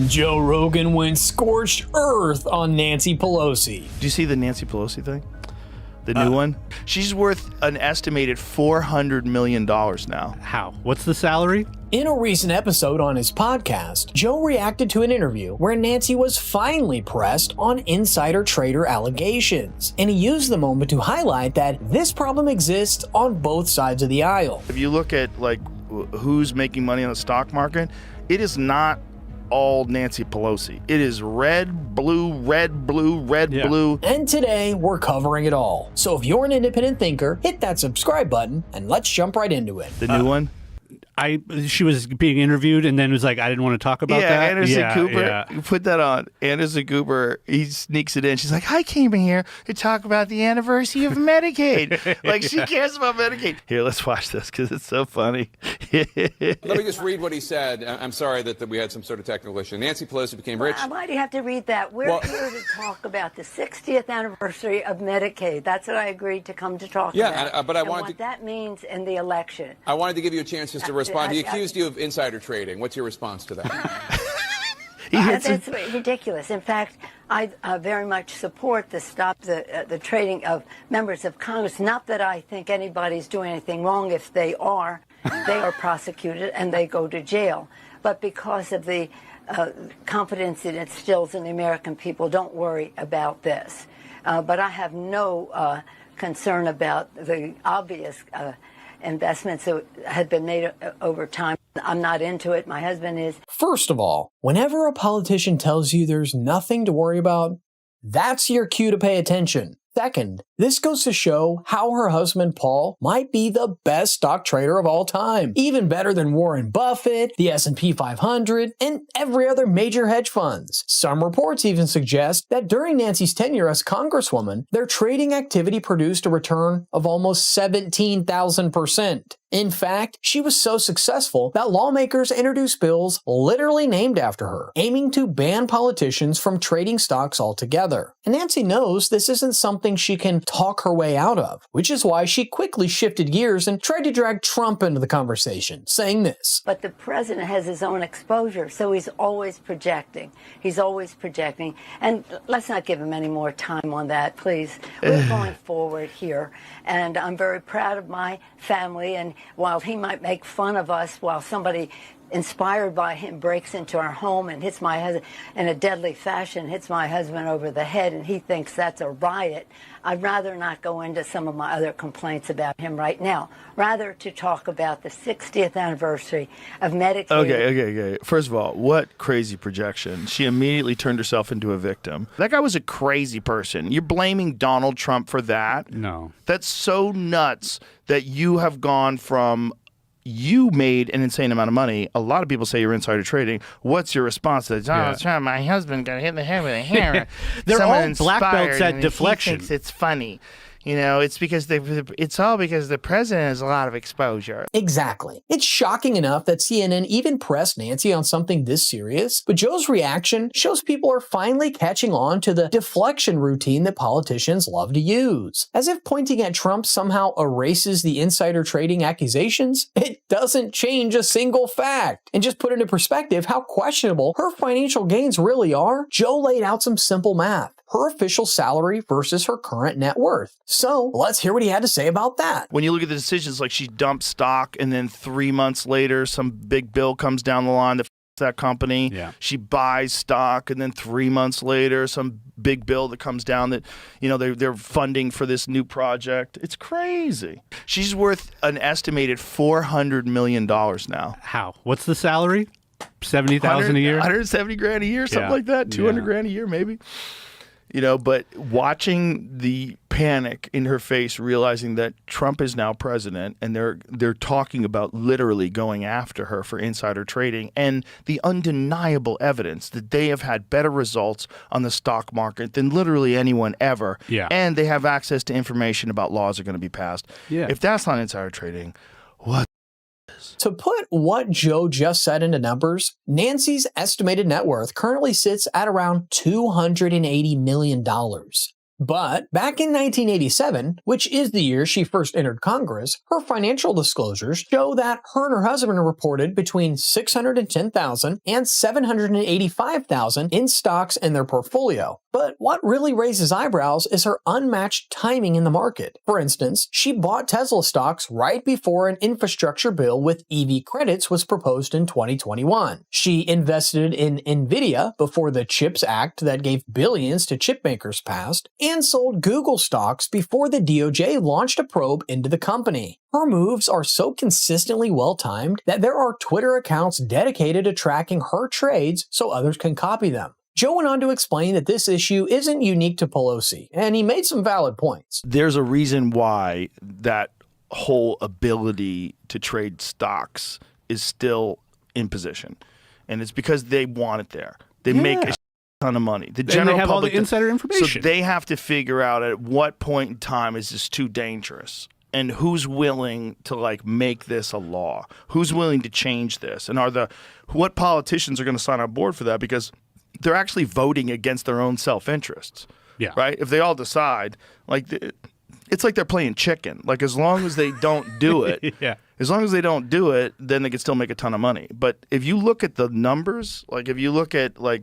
Joe Rogan went scorched earth on Nancy Pelosi. Do you see the Nancy Pelosi thing? The new one? She's worth an estimated $400 million now. How? What's the salary? In a recent episode on his podcast, Joe reacted to an interview where Nancy was finally pressed on insider trader allegations, and he used the moment to highlight that this problem exists on both sides of the aisle. If you look at like who's making money on the stock market, it is not all Nancy Pelosi. It is red, blue, red, blue, red, blue. And today, we're covering it all. So if you're an independent thinker, hit that subscribe button and let's jump right into it. The new one? She was being interviewed and then was like, I didn't want to talk about that. Anderson Cooper. You put that on. Anderson Cooper, he sneaks it in. She's like, I came in here to talk about the anniversary of Medicaid. Like, she cares about Medicaid. Here, let's watch this because it's so funny. Let me just read what he said. I'm sorry that we had some sort of technical issue. Nancy Pelosi became rich. Why do you have to read that? We're here to talk about the 60th anniversary of Medicaid. That's what I agreed to come to talk about. Yeah, but I and wanted what that means in the election. I wanted to give you a chance just to respond. He accused you of insider trading. What's your response to that? That's ridiculous. In fact, I very much support the stop the trading of members of Congress. Not that I think anybody's doing anything wrong. If they are prosecuted and they go to jail. But because of the confidence it instills in the American people, don't worry about this. But I have no concern about the obvious investments that had been made over time. I'm not into it. My husband is. First of all, whenever a politician tells you there's nothing to worry about, that's your cue to pay attention. Second, this goes to show how her husband Paul might be the best stock trader of all time, even better than Warren Buffett, the S&P 500, and every other major hedge funds. Some reports even suggest that during Nancy's tenure as Congresswoman, their trading activity produced a return of almost 17,000%. In fact, she was so successful that lawmakers introduced bills literally named after her, aiming to ban politicians from trading stocks altogether. And Nancy knows this isn't something she can talk her way out of, which is why she quickly shifted gears and tried to drag Trump into the conversation, saying this. But the president has his own exposure, so he's always projecting. He's always projecting. And let's not give him any more time on that, please. We're going forward here, and I'm very proud of my family. And while he might make fun of us, while somebody inspired by him breaks into our home and hits my husband in a deadly fashion, hits my husband over the head, and he thinks that's a riot, I'd rather not go into some of my other complaints about him right now. Rather to talk about the 60th anniversary of Medicaid. Okay. First of all, what crazy projection. She immediately turned herself into a victim. That guy was a crazy person. You're blaming Donald Trump for that? No. That's so nuts that you have gone from you made an insane amount of money. A lot of people say you're insider trading. What's your response to that? Donald Trump, my husband got hit in the head with a hammer. They're all black belts at deflection. He thinks it's funny. You know, it's all because the president has a lot of exposure. Exactly. It's shocking enough that CNN even pressed Nancy on something this serious, but Joe's reaction shows people are finally catching on to the deflection routine that politicians love to use. As if pointing at Trump somehow erases the insider trading accusations, it doesn't change a single fact. And just put into perspective how questionable her financial gains really are, Joe laid out some simple math. Her official salary versus her current net worth. So let's hear what he had to say about that. When you look at the decisions, like she dumps stock and then 3 months later, some big bill comes down the line that that company. Yeah. She buys stock and then 3 months later, some big bill that comes down that, you know, they're funding for this new project. It's crazy. She's worth an estimated $400 million now. How? What's the salary? 70,000 a year? 170 grand a year, something like that. 200 grand a year, maybe. You know, but watching the panic in her face, realizing that Trump is now president and they're talking about literally going after her for insider trading, and the undeniable evidence that they have had better results on the stock market than literally anyone ever. Yeah. And they have access to information about laws that are going to be passed. Yeah. If that's not insider trading, what? To put what Joe just said into numbers, Nancy's estimated net worth currently sits at around $280 million. But back in 1987, which is the year she first entered Congress, her financial disclosures show that her and her husband reported between $610,000 and $785,000 in stocks in their portfolio. But what really raises eyebrows is her unmatched timing in the market. For instance, she bought Tesla stocks right before an infrastructure bill with EV credits was proposed in 2021. She invested in Nvidia before the CHIPS Act that gave billions to chip makers passed, and sold Google stocks before the DOJ launched a probe into the company. Her moves are so consistently well-timed that there are Twitter accounts dedicated to tracking her trades so others can copy them. Joe went on to explain that this issue isn't unique to Pelosi, and he made some valid points. There's a reason why that whole ability to trade stocks is still in position, and it's because they want it there. They make a ton of money. The general they have public, all the insider information. So they have to figure out at what point in time is this too dangerous, and who's willing to like make this a law, who's willing to change this, and what politicians are going to sign on board for that, because they're actually voting against their own self-interests. Yeah. Right? If they all decide, like, it's like they're playing chicken. Like, as long as they don't do it, as long as they don't do it, then they can still make a ton of money. But if you look at the numbers, like, if you look at, like,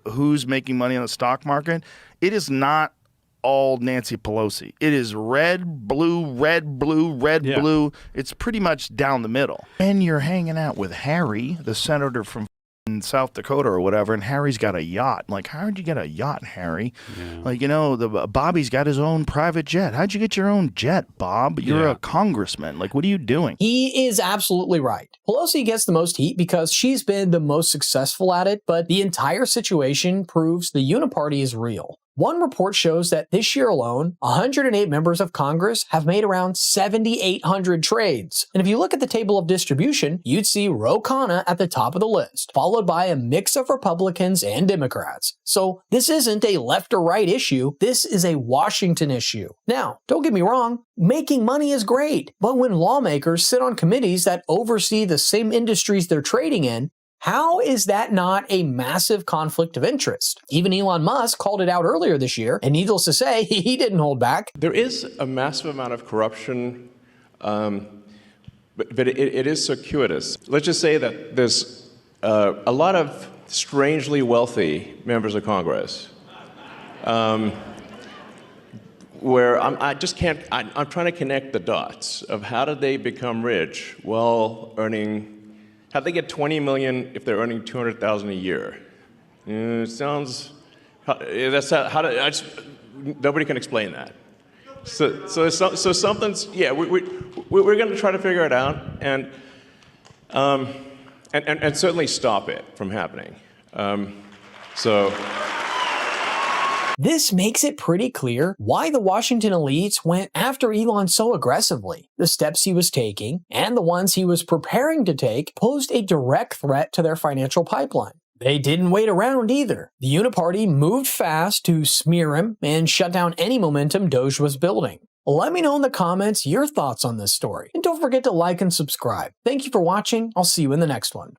who's making money on the stock market, it is not all Nancy Pelosi. It is red, blue, red, blue, red, blue. It's pretty much down the middle. And you're hanging out with Harry, the senator from in South Dakota or whatever, and Harry's got a yacht. Like, how'd you get a yacht, Harry? Like, you know, Bobby's got his own private jet. How'd you get your own jet, Bob? You're a congressman. Like, what are you doing? He is absolutely right. Pelosi gets the most heat because she's been the most successful at it, but the entire situation proves the uniparty is real. One report shows that this year alone, 108 members of Congress have made around 7,800 trades. And if you look at the table of distribution, you'd see Ro Khanna at the top of the list, followed by a mix of Republicans and Democrats. So this isn't a left or right issue, this is a Washington issue. Now, don't get me wrong, making money is great, but when lawmakers sit on committees that oversee the same industries they're trading in, how is that not a massive conflict of interest? Even Elon Musk called it out earlier this year, and needless to say, he didn't hold back. There is a massive amount of corruption, but it is circuitous. Let's just say that there's a lot of strangely wealthy members of Congress where I'm trying to connect the dots of how did they become rich while earning. How'd they get 20 million if they're earning 200,000 a year? It sounds. Nobody can explain that. So something's. Yeah, we're going to try to figure it out and certainly stop it from happening. This makes it pretty clear why the Washington elites went after Elon so aggressively. The steps he was taking, and the ones he was preparing to take, posed a direct threat to their financial pipeline. They didn't wait around either. The Uniparty moved fast to smear him and shut down any momentum Doge was building. Let me know in the comments your thoughts on this story, and don't forget to like and subscribe. Thank you for watching. I'll see you in the next one.